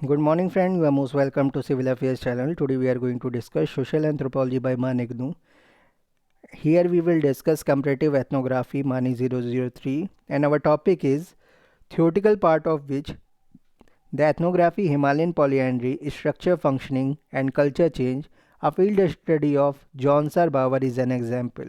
Good morning, friend. You are most welcome to Civil Affairs channel. Today we are going to discuss Social Anthropology by MAAN. Here we will discuss Comparative Ethnography MANE003, and our topic is theoretical part of which the ethnography Himalayan polyandry, structure, functioning, and culture change. A field study of JaunsarBawarMarriage is an example.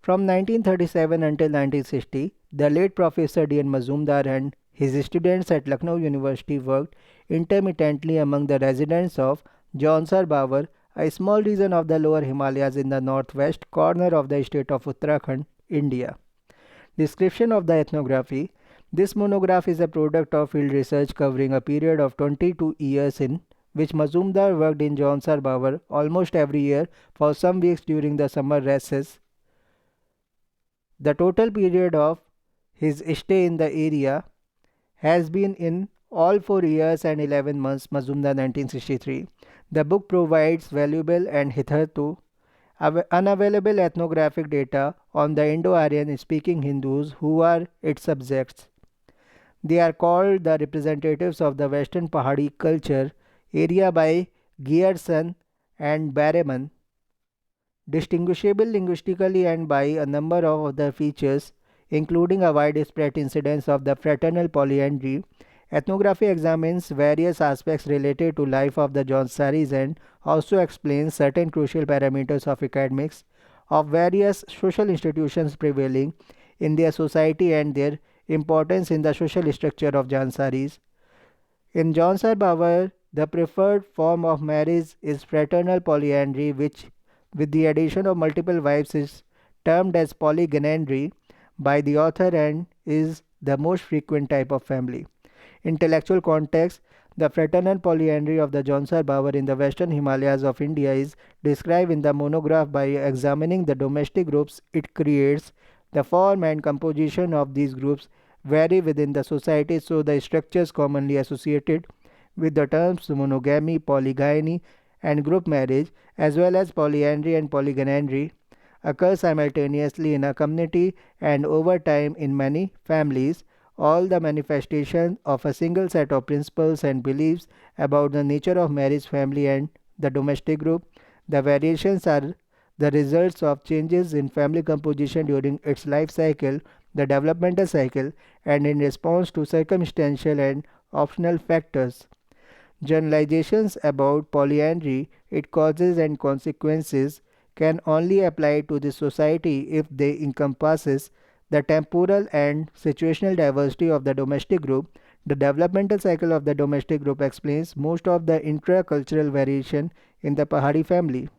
From 1937 until 1960, the late Professor D.N. Mazumdar and his students at Lucknow University worked intermittently among the residents of JaunsarBawar, a small region of the lower Himalayas in the northwest corner of the state of Uttarakhand, India. Description of the ethnography. This monograph is a product of field research covering a period of 22 years in which Mazumdar worked in JaunsarBawar almost every year for some weeks during the summer recess. The total period of his stay in the area has been in all 4 years and 11 months, Mazumdar 1963. The book provides valuable and hitherto unavailable ethnographic data on the Indo-Aryan speaking Hindus who are its subjects. They are called the representatives of the Western Pahadi culture area by Grierson and Barreman, distinguishable linguistically and by a number of other features, including a widespread incidence of the fraternal polyandry. Ethnography examines various aspects related to life of the Jaunsaris and also explains certain crucial parameters of academics of various social institutions prevailing in their society and their importance in the social structure of Jaunsaris. In JaunsarBawar, the preferred form of marriage is fraternal polyandry, which, with the addition of multiple wives, is termed as polygynandry by the author and is the most frequent type of family. Intellectual context. The fraternal polyandry of the JaunsarBawar in the western Himalayas of India is described in the monograph by examining the domestic groups it creates. The form and composition of these groups vary within the society, so the structures commonly associated with the terms monogamy, polygyny, and group marriage, as well as polyandry and polygynandry, occur simultaneously in a community and over time in many families. All the manifestations of a single set of principles and beliefs about the nature of marriage, family, and the domestic group. The variations are the results of changes in family composition during its life cycle, the developmental cycle, and in response to circumstantial and optional factors. Generalizations about polyandry, its causes and consequences, can only apply to the society if they encompasses the temporal and situational diversity of the domestic group. The developmental cycle of the domestic group explains most of the intra-cultural variation in the Pahari family.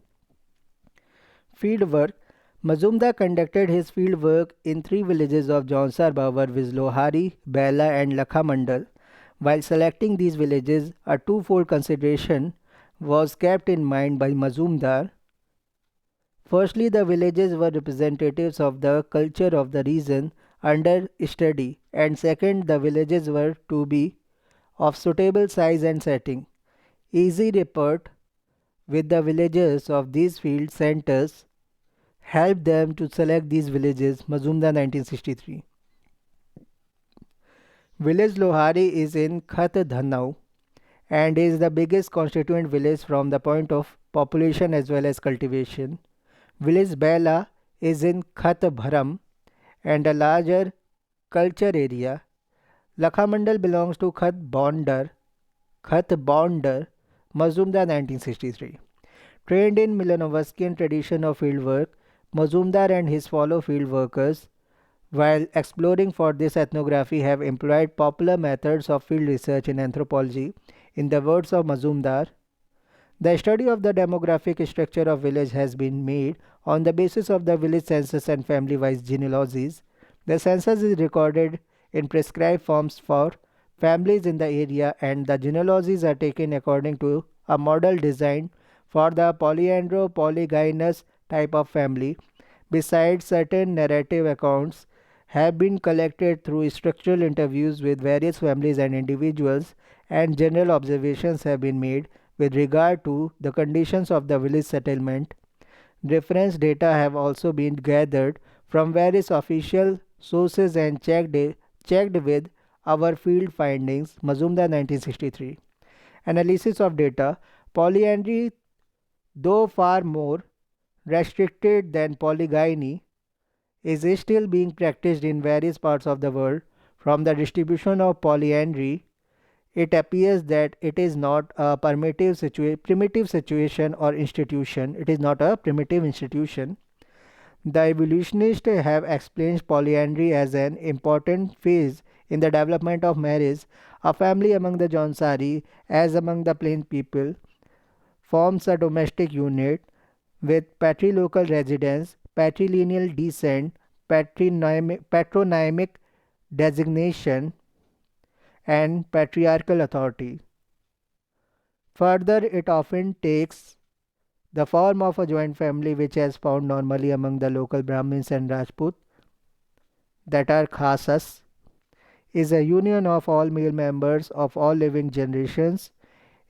Field work. Mazumdar conducted his field work in 3 villages of JaunsarBawar, viz. Lohari, Bela and Lakhamandal. While selecting these villages, a twofold consideration was kept in mind by Mazumdar. Firstly, the villages were representatives of the culture of the region under study, and second, the villages were to be of suitable size and setting. Easy rapport with the villagers of these field centers helped them to select these villages. Mazumdar 1963. Village Lohari is in Khat Dhanau and is the biggest constituent village from the point of population as well as cultivation. Village Bela is in Khat Bharam and a larger culture area. Lakhamandal belongs to Khat Bonder, Mazumdar 1963. Trained in Milanovaskian tradition of fieldwork, Mazumdar and his fellow field workers, while exploring for this ethnography, have employed popular methods of field research in anthropology. In the words of Mazumdar, the study of the demographic structure of village has been made on the basis of the village census and family-wise genealogies. The census is recorded in prescribed forms for families in the area, and the genealogies are taken according to a model designed for the polyandro-polygynous type of family. Besides, certain narrative accounts have been collected through structural interviews with various families and individuals, and general observations have been made with regard to the conditions of the village settlement. Reference data have also been gathered from various official sources and checked with our field findings. Mazumdar 1963. Analysis of data. Polyandry, though far more restricted than polygyny, is still being practiced in various parts of the world. From the distribution of polyandry, it appears that it is not a primitive situation or institution. It is not a primitive institution. The evolutionists have explained polyandry as an important phase in the development of marriage. A family among the Jaunsari, as among the plain people, forms a domestic unit with patrilocal residence, patrilineal descent, patronymic designation, and patriarchal authority. Further, it often takes the form of a joint family, which is found normally among the local Brahmins and Rajput, that are khasas, is a union of all male members of all living generations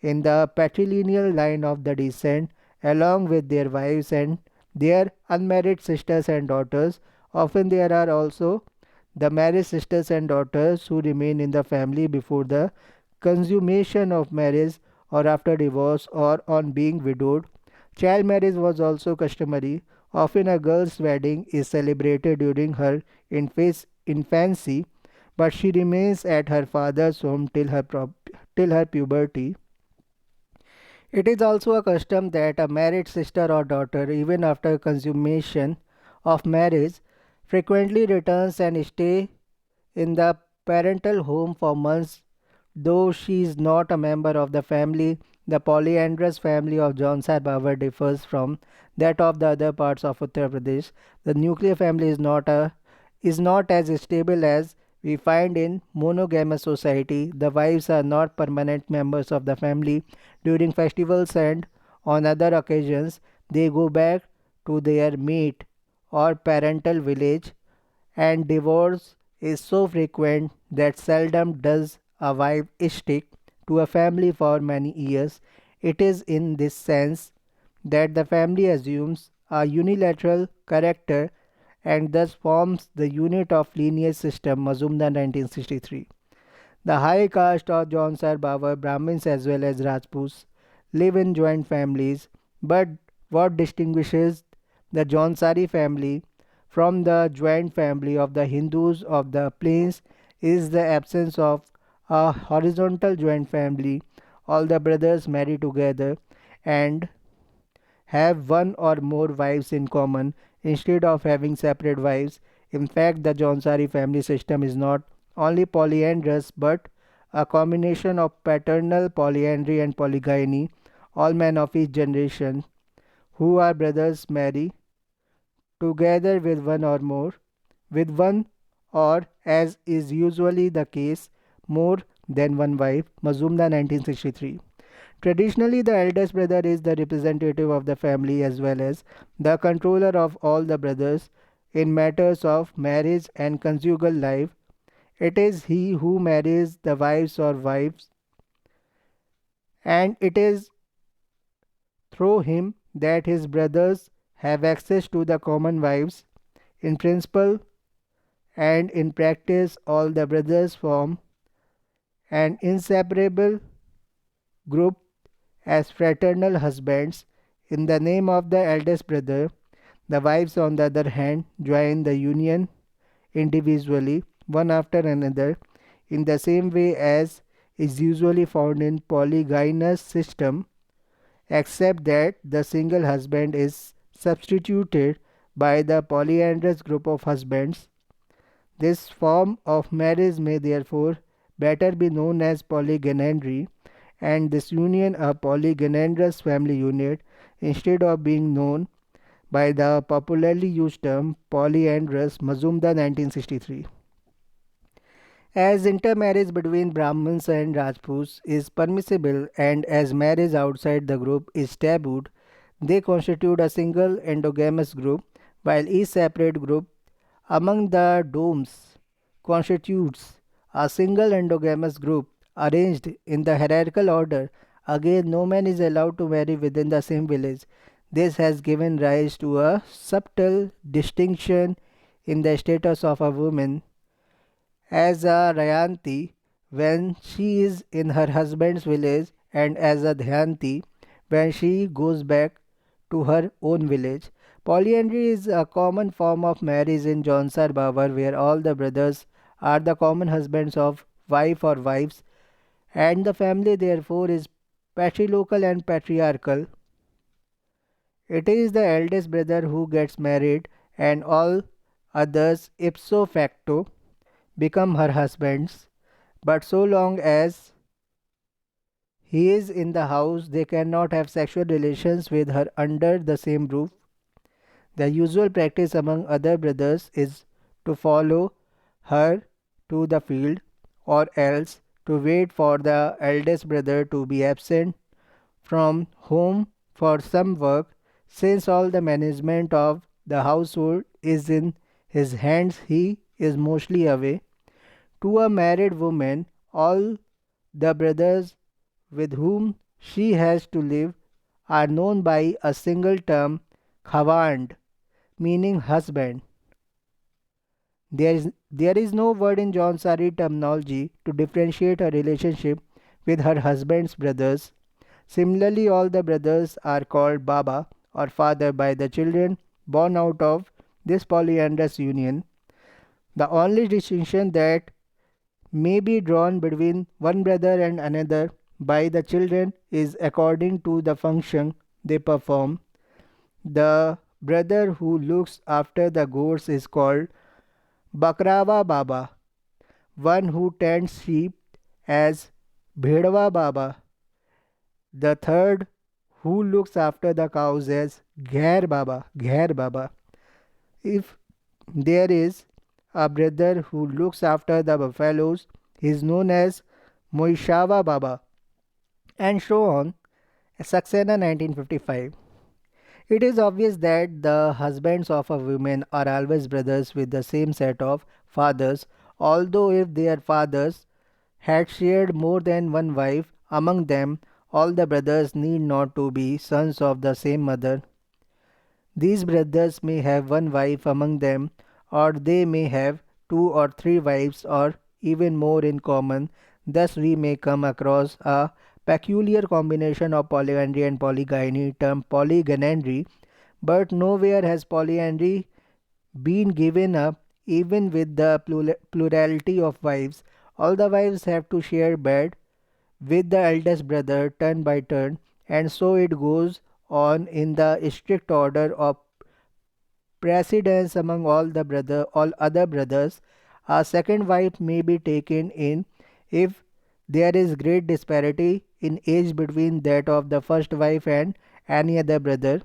in the patrilineal line of the descent, along with their wives and their unmarried sisters and daughters. Often there are also the married sisters and daughters who remain in the family before the consummation of marriage or after divorce or on being widowed. Child marriage was also customary. Often a girl's wedding is celebrated during her infancy, but she remains at her father's home till her puberty. It is also a custom that a married sister or daughter, even after consummation of marriage, frequently returns and stays in the parental home for months, though she is not a member of the family. The polyandrous family of JaunsarBawar differs from that of the other parts of Uttar Pradesh. The nuclear family is not as stable as we find in monogamous society. The wives are not permanent members of the family. During festivals and on other occasions, they go back to their mate or parental village, and divorce is so frequent that seldom does a wife stick to a family for many years. It is in this sense that the family assumes a unilateral character and thus forms the unit of lineage system. Mazumdar 1963. The high caste of Jaunsar Brahmins as well as Rajputs live in joint families, but what distinguishes the Jaunsari family from the joint family of the Hindus of the plains is the absence of a horizontal joint family. All the brothers marry together and have one or more wives in common instead of having separate wives. In fact, the Jaunsari family system is not only polyandrous but a combination of paternal polyandry and polygyny. All men of each generation who are brothers marry together with one or, as is usually the case, more than one wife. Mazumdar 1963. Traditionally, the eldest brother is the representative of the family as well as the controller of all the brothers in matters of marriage and conjugal life. It is he who marries the wives, and it is through him that his brothers have access to the common wives. In principle and in practice, all the brothers form an inseparable group as fraternal husbands in the name of the eldest brother. The wives, on the other hand, join the union individually, one after another, in the same way as is usually found in polygynous system, except that the single husband is substituted by the polyandrous group of husbands. This form of marriage may therefore better be known as polygynandry, and this union a polygynandrous family unit instead of being known by the popularly used term polyandrous. Mazumdar 1963. As intermarriage between Brahmins and Rajputs is permissible and as marriage outside the group is tabooed, they constitute a single endogamous group, while each separate group among the domes constitutes a single endogamous group arranged in the hierarchical order. Again, no man is allowed to marry within the same village. This has given rise to a subtle distinction in the status of a woman as a Rayanti when she is in her husband's village and as a dhyanti when she goes back to her own village. Polyandry is a common form of marriage in JaunsarBawar where all the brothers are the common husbands of wife or wives, and the family therefore is patrilocal and patriarchal. It is the eldest brother who gets married, and all others ipso facto become her husbands. But so long as he is in the house, they cannot have sexual relations with her under the same roof. The usual practice among other brothers is to follow her to the field, or else to wait for the eldest brother to be absent from home for some work. Since all the management of the household is in his hands, he is mostly away. To a married woman, all the brothers with whom she has to live are known by a single term, khawand, meaning husband. There is no word in Jaunsari terminology to differentiate her relationship with her husband's brothers. Similarly, all the brothers are called Baba or father by the children born out of this polyandrous union. The only distinction that may be drawn between one brother and another by the children is according to the function they perform. The brother who looks after the goats is called Bakrava Baba, one who tends sheep as Bhedwa Baba, the third who looks after the cows as Ghair Baba. If there is a brother who looks after the buffaloes, he is known as Moishava Baba, and so on. Saxena 1955. It is obvious that the husbands of a woman are always brothers with the same set of fathers, although if their fathers had shared more than one wife among them, all the brothers need not to be sons of the same mother. These brothers may have one wife among them, or they may have two or three wives, or even more in common. Thus, we may come across a peculiar combination of polyandry and polygyny termed polygynandry, but nowhere has polyandry been given up, even with the plurality of wives. All the wives have to share bed with the eldest brother turn by turn, and so it goes on in the strict order of precedence among all other brothers. A second wife may be taken in if there is great disparity in age between that of the first wife and any other brother.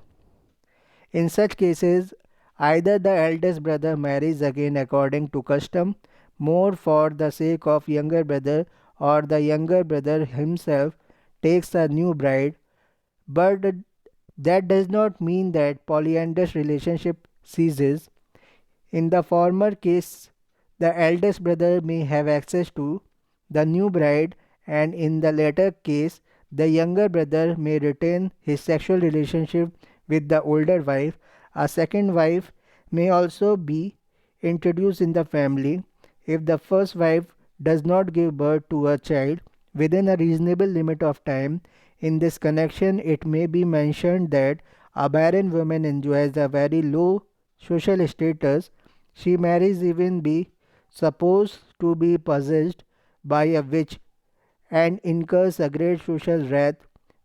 In such cases, either the eldest brother marries again according to custom, more for the sake of younger brother, or the younger brother himself takes a new bride, but that does not mean that polyandrous relationship ceases. In the former case, the eldest brother may have access to the new bride, and in the latter case, the younger brother may retain his sexual relationship with the older wife. A second wife may also be introduced in the family if the first wife does not give birth to a child within a reasonable limit of time. In this connection, it may be mentioned that a barren woman enjoys a very low social status. She marries even be supposed to be possessed by a witch, and incurs a great social wrath,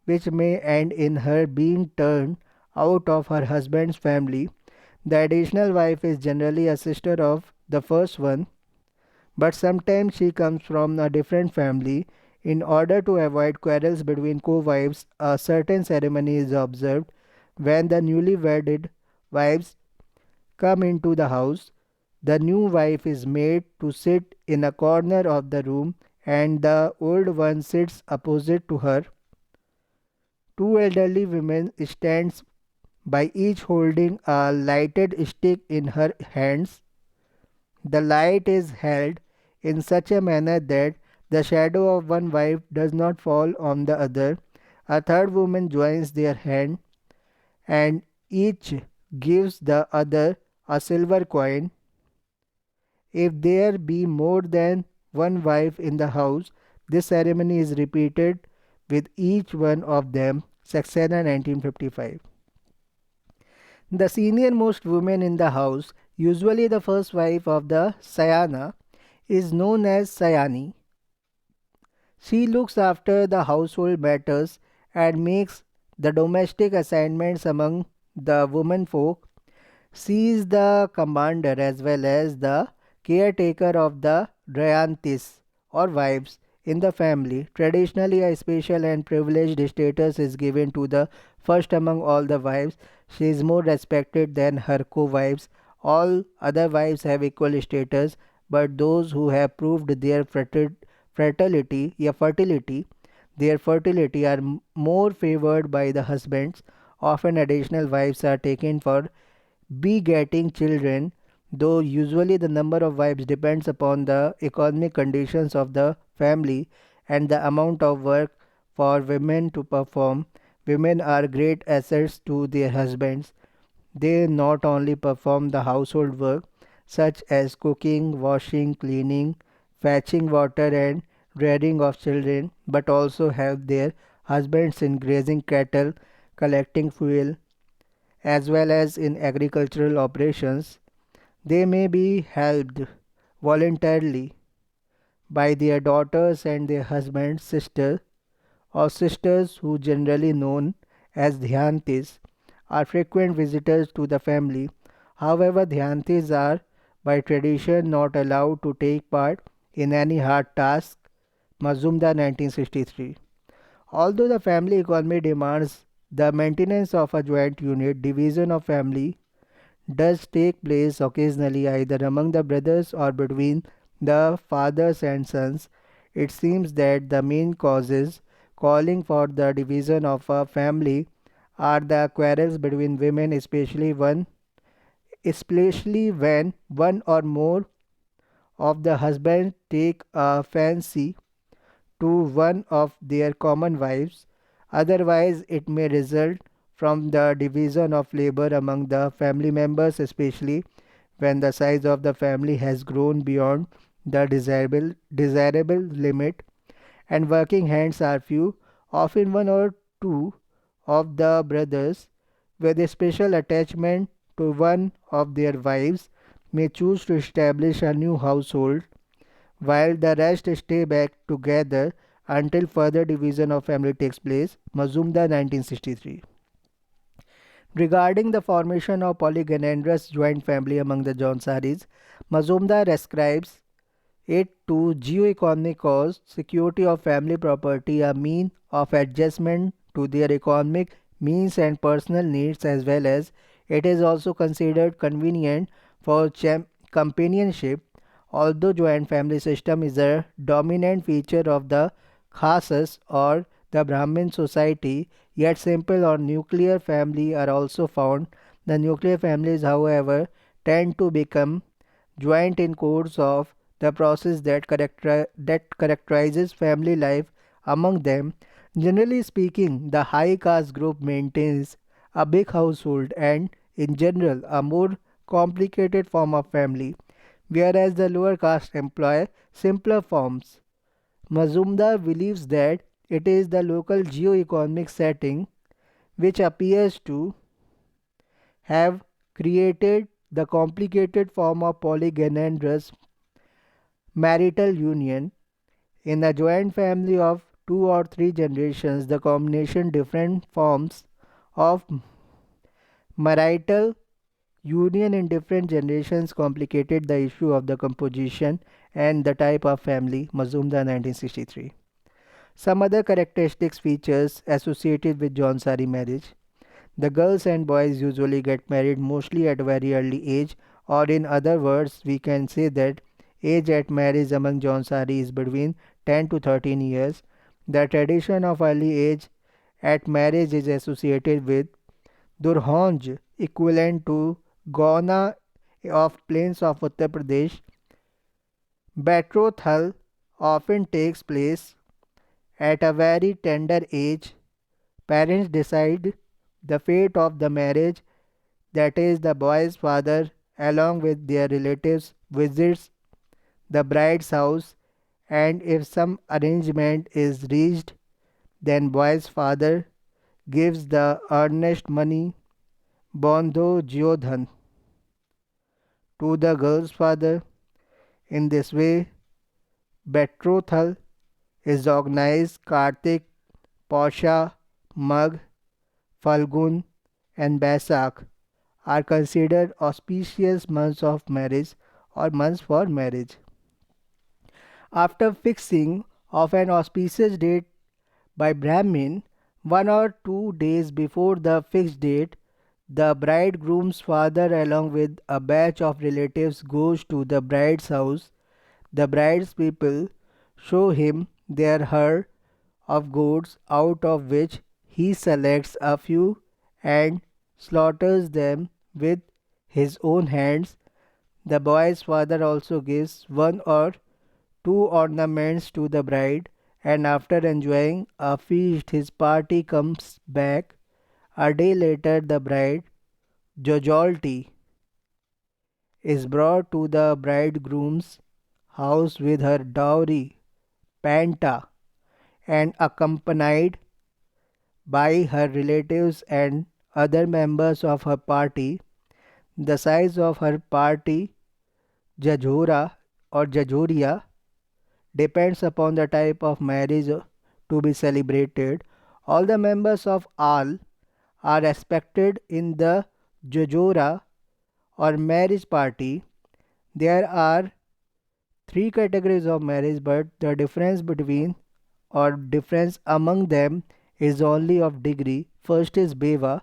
which may end in her being turned out of her husband's family. The additional wife is generally a sister of the first one, but sometimes she comes from a different family. In order to avoid quarrels between co-wives, a certain ceremony is observed when the newly wedded wives come into the house. The new wife is made to sit in a corner of the room, and the old one sits opposite to her. Two elderly women stand by, each holding a lighted stick in her hands. The light is held in such a manner that the shadow of one wife does not fall on the other. A third woman joins their hand, and each gives the other a silver coin. If there be more than one wife in the house, this ceremony is repeated with each one of them Saxena 1955. The senior most woman in the house, usually the first wife of the Sayana, is known as Sayani. She looks after the household matters and makes the domestic assignments among the womenfolk. She is the commander as well as the caretaker of the Dryantis or wives in the family. Traditionally, a special and privileged status is given to the first among all the wives. She is more respected than her co-wives. All other wives have equal status, but those who have proved their fertility are more favored by the husbands. Often additional wives are taken for begetting children, though usually the number of wives depends upon the economic conditions of the family and the amount of work for women to perform. Women are great assets to their husbands. They not only perform the household work such as cooking, washing, cleaning, fetching water and rearing of children, but also help their husbands in grazing cattle, collecting fuel, as well as in agricultural operations. They may be helped voluntarily by their daughters and their husbands, sisters, or sisters who generally known as dhyantis are frequent visitors to the family. However, dhyantis are by tradition not allowed to take part in any hard task. Mazumdar 1963. Although the family economy demands the maintenance of a joint unit, division of family does take place occasionally either among the brothers or between the fathers and sons. It seems that the main causes calling for the division of a family are the quarrels between women, especially when one or more of the husbands take a fancy to one of their common wives. Otherwise, it may result from the division of labor among the family members, especially when the size of the family has grown beyond the desirable limit and working hands are few. Often one or two of the brothers with a special attachment to one of their wives may choose to establish a new household while the rest stay back together until further division of family takes place. Mazumdar 1963. Regarding the formation of polygyneandrous joint family among the Jaunsaris, Mazumdar ascribes it to geo-economic cause, security of family property, a mean of adjustment to their economic means and personal needs, as well as it is also considered convenient for companionship. Although joint family system is a dominant feature of the Khasas or the Brahmin society, yet simple or nuclear family are also found. The nuclear families, however, tend to become joint in course of the process that characterizes family life among them. Generally speaking, the high caste group maintains a big household and, in general, a more complicated form of family, whereas the lower caste employ simpler forms. Mazumdar believes that it is the local geo-economic setting which appears to have created the complicated form of polygyneandrous marital union. In a joint family of two or three generations, the combination different forms of marital union in different generations complicated the issue of the composition and the type of family. Mazumdar 1963. Some other characteristics features associated with Jaunsari marriage. The girls and boys usually get married mostly at a very early age, or in other words, we can say that age at marriage among Jaunsari is between 10 to 13 years. The tradition of early age at marriage is associated with Durhanj, equivalent to Gauna of plains of Uttar Pradesh. Betrothal often takes place at a very tender age. Parents decide the fate of the marriage, that is, the boy's father, along with their relatives, visits the bride's house, and if some arrangement is reached, Then boy's father gives the earnest money Bondho Jyodhan to the girl's father. In this way, betrothal is organized. Kartik, Pausha, Magh, Falgun, and Baisakh are considered auspicious months of marriage or months for marriage. After fixing of an auspicious date by Brahmin, 1 or 2 days before the fixed date, the bridegroom's father, along with a batch of relatives, goes to the bride's house. The bride's people show him their herd of goats, out of which he selects a few and slaughters them with his own hands. The boy's father also gives 1 or 2 ornaments to the bride, and after enjoying a feast, his party comes back. A day later, the bride, Jojolti, is brought to the bridegroom's house with her dowry, Panta, and accompanied by her relatives and other members of her party. The size of her party, Jajora or Jajoria, depends upon the type of marriage to be celebrated. All the members of Al are expected in the Jojora or marriage party. There are 3 categories of marriage, but the difference between or difference among them is only of degree. First is Beva.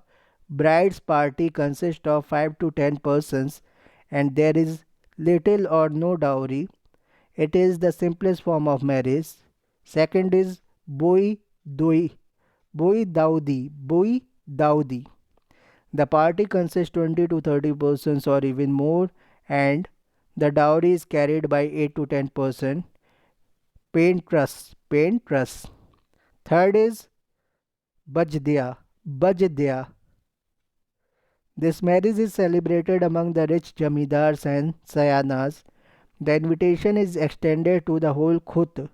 Bride's party consists of 5 to 10 persons and there is little or no dowry. It is the simplest form of marriage. Second is Boi Doi. Boi Daudi. Boi Daudi. The party consists 20 to 30 persons or even more and the dowry is carried by 8 to 10%. Paint trust. Third is Bajdya. Bajdya. This marriage is celebrated among the rich jamidars and sayanas. The invitation is extended to the whole Khut.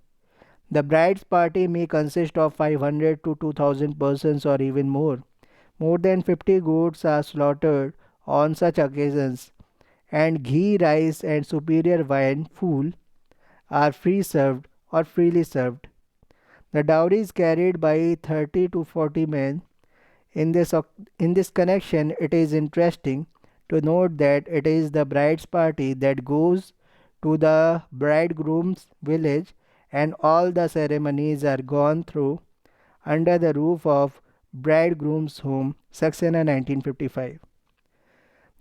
The bride's party may consist of 500 to 2000 persons or even more. More than 50 goats are slaughtered on such occasions, and ghee, rice, and superior wine, fool, are free served or freely served. The dowry is carried by 30 to 40 men. In this connection, it is interesting to note that it is the bride's party that goes to the bridegroom's village and all the ceremonies are gone through under the roof of bridegroom's home. Saxena 1955.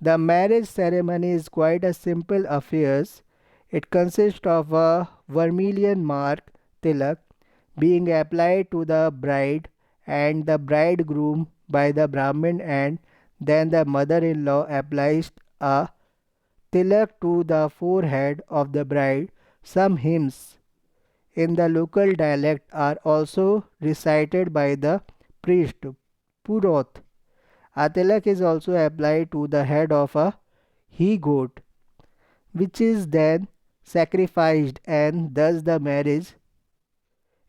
The marriage ceremony is quite a simple affair. It consists of a vermilion mark, tilak, being applied to the bride and the bridegroom by the Brahmin, and then the mother-in-law applies a tilak to the forehead of the bride. Some hymns in the local dialect are also recited by the priest, Purot. A tilak is also applied to the head of a he goat, which is then sacrificed, and thus the marriage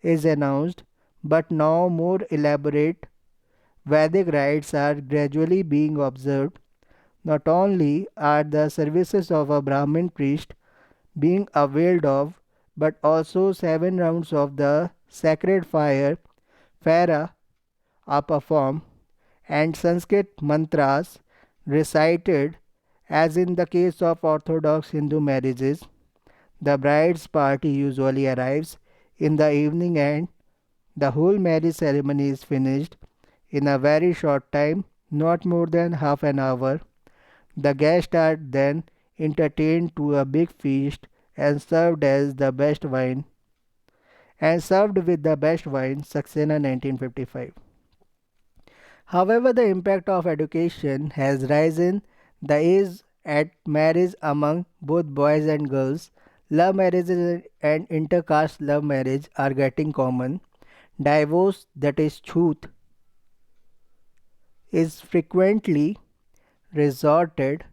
is announced. But now more elaborate Vedic rites are gradually being observed. Not only are the services of a Brahmin priest being availed of, but also 7 rounds of the sacred fire, Farah, are performed and Sanskrit mantras recited, as in the case of Orthodox Hindu marriages. The bride's party usually arrives in the evening and the whole marriage ceremony is finished in a very short time, not more than half an hour. The guests are then entertained to a big feast and served with the best wine. Saxena 1955. However, the impact of education has risen the age at marriage among both boys and girls. Love marriages and intercaste love marriage are getting common. Divorce, that is chhoot, is frequently resorted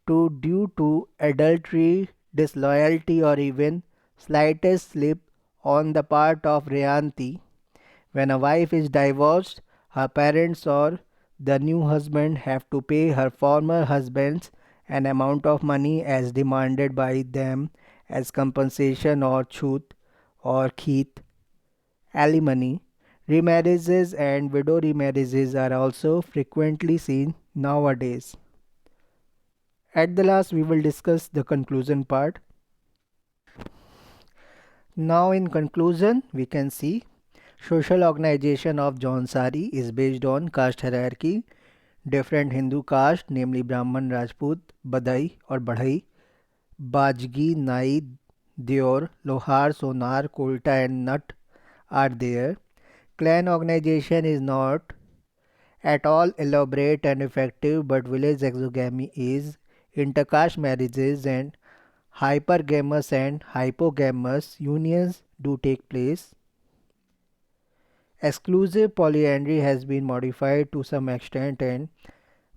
to due to adultery, disloyalty, or even slightest slip on the part of Reyanti. When a wife is divorced, her parents or the new husband have to pay her former husband an amount of money as demanded by them as compensation or chut or khit, alimony. Remarriages and widow remarriages are also frequently seen nowadays. At the last, we will discuss the conclusion part. Now, in conclusion, we can see social organization of Jaunsari is based on caste hierarchy. Different Hindu caste, namely Brahman, Rajput, Badai or Badhai, Bajgi, Nai, Deor, Lohar, Sonar, Kolta and Nut are there. Clan organization is not at all elaborate and effective, but village exogamy is. Intercaste marriages and hypergamous and hypogamous unions do take place. Exclusive polyandry has been modified to some extent, and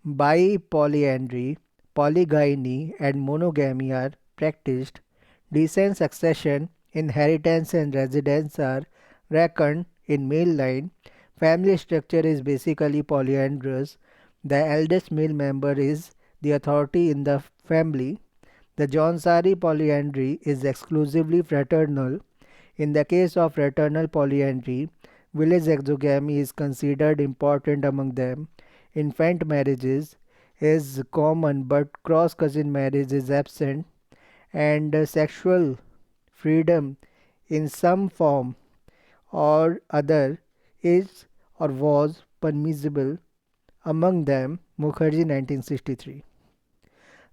bipolyandry, polygyny, and monogamy are practiced. Descent succession, inheritance, and residence are reckoned in male line. Family structure is basically polyandrous. The eldest male member is the authority in the family. The Jaunsari polyandry is exclusively fraternal. In the case of fraternal polyandry, village exogamy is considered important among them. Infant marriages is common, but cross cousin marriage is absent, and sexual freedom in some form or other is or was permissible among them. Mukherjee 1963.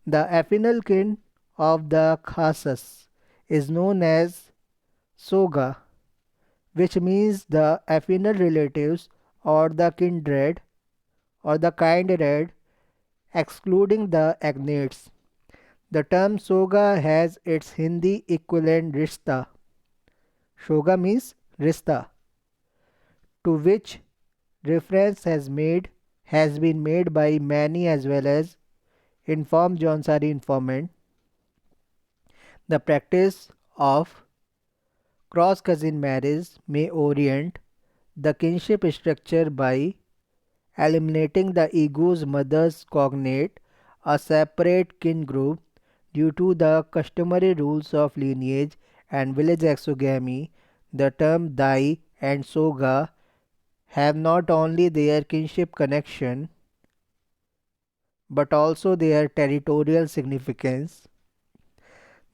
The affinal kin of the Khasas is known as Soga, which means the affinal relatives or the kindred or the kindred excluding the agnates. The term Soga has its Hindi equivalent Rishta. Shoga means Rishta, to which reference has been made by many as well as informed Jaunsari informant. The practice of cross cousin marriage may orient the kinship structure by eliminating the ego's mother's cognate, a separate kin group, due to the customary rules of lineage and village exogamy. The term Dai and Soga have not only their kinship connection but also their territorial significance.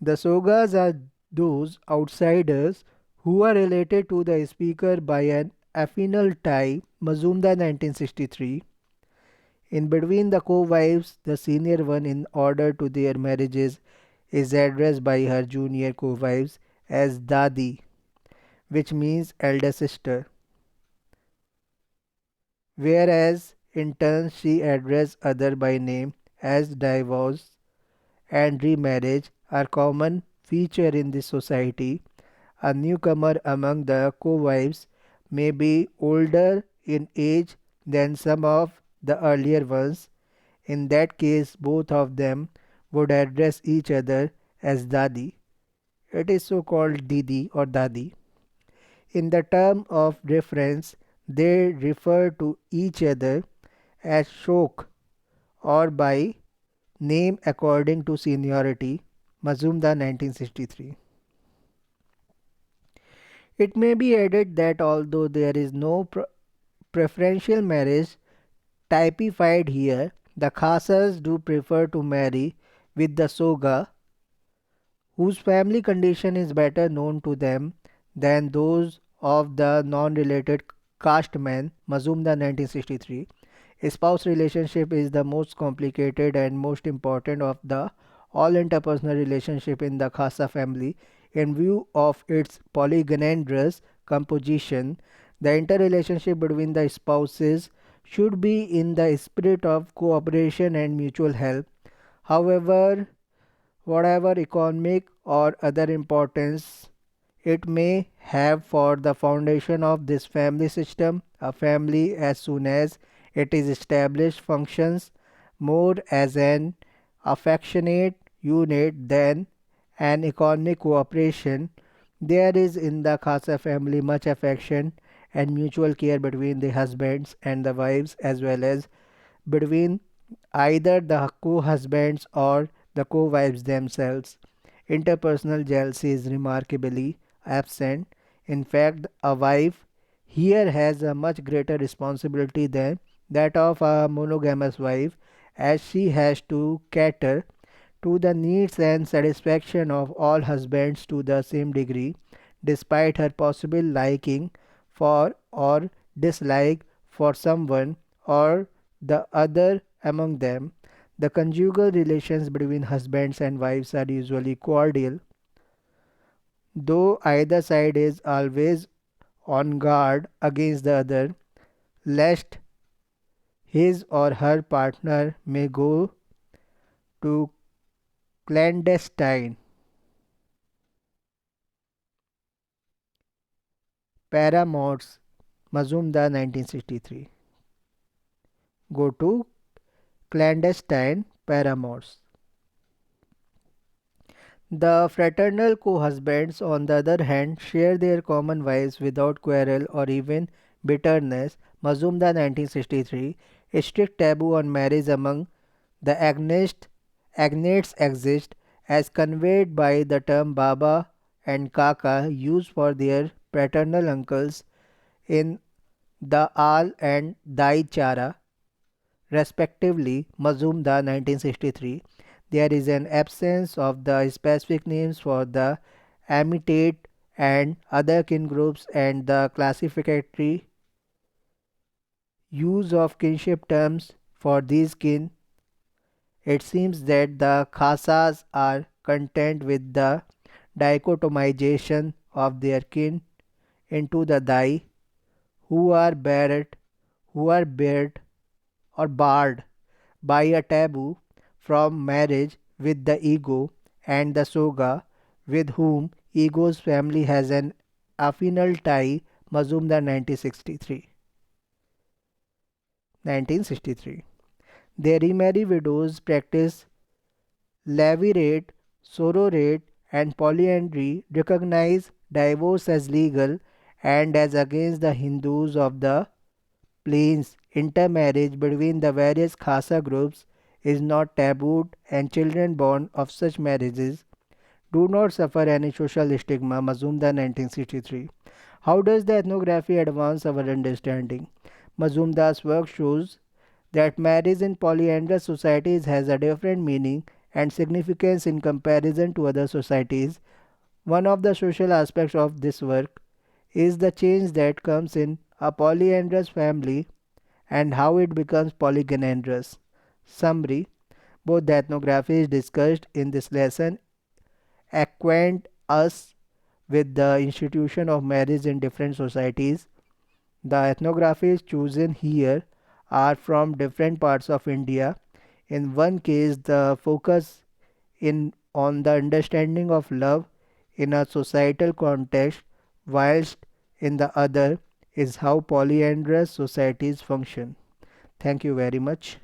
The Sogas are those outsiders who are related to the speaker by an affinal tie. Mazumdar 1963. In between the co-wives, the senior one in order to their marriages is addressed by her junior co-wives as Dadi, which means elder sister, whereas in turn she addressed other by name as divorce and remarriage are common feature in this society. A newcomer among the co-wives may be older in age than some of the earlier ones. In that case, both of them would address each other as Dadi. It is so called Didi or Dadi. In the term of reference, they refer to each other as Shok or by name according to seniority. Mazumdar 1963. It may be added that although there is no preferential marriage typified here, the Khasas do prefer to marry with the Soga, whose family condition is better known to them than those of the non-related caste men. Mazumdar 1963. Spouse relationship is the most complicated and most important of the all interpersonal relationship in the Khasa family. In view of its polygyandrous composition, the interrelationship between the spouses should be in the spirit of cooperation and mutual help. However, whatever economic or other importance it may have for the foundation of this family system, a family as soon as it is established functions more as an affectionate unit than an economic cooperation. There is in the Khasa family much affection and mutual care between the husbands and the wives, as well as between either the co-husbands or the co-wives themselves. Interpersonal jealousy is remarkably absent. In fact, a wife here has a much greater responsibility than that of a monogamous wife, as she has to cater to the needs and satisfaction of all husbands to the same degree, despite her possible liking for or dislike for someone or the other among them. The conjugal relations between husbands and wives are usually cordial, though either side is always on guard against the other, lest his or her partner may go to clandestine paramours. Mazumdar 1963. Go to clandestine paramours. The fraternal co-husbands, on the other hand, share their common wives without quarrel or even bitterness. Mazumdar 1963. A strict taboo on marriage among the agnates exist, as conveyed by the term Baba and Kaka used for their paternal uncles in the Al and Dai Chara, respectively. Mazumdar 1963. There is an absence of the specific names for the amitate and other kin groups, and the classificatory use of kinship terms for these kin. It seems that the Khasas are content with the dichotomization of their kin into the Dai, who are barred or barred by a taboo from marriage with the ego, and the Soga, with whom ego's family has an affinal tie. Mazumdar 1963. They remarry widows, practice levirate, sororate, and polyandry, recognize divorce as legal and as against the Hindus of the plains. Intermarriage between the various Khasa groups is not tabooed, and children born of such marriages do not suffer any social stigma. Mazumdar 1963. How does the ethnography advance our understanding? Mazumdar's work shows that marriage in polyandrous societies has a different meaning and significance in comparison to other societies. One of the social aspects of this work is the change that comes in a polyandrous family and how it becomes polygynandrous. Summary: both the ethnographies discussed in this lesson acquaint us with the institution of marriage in different societies. The ethnographies chosen here are from different parts of India. In one case, the focus in on the understanding of love in a societal context, whilst in the other is how polyandrous societies function. Thank you very much.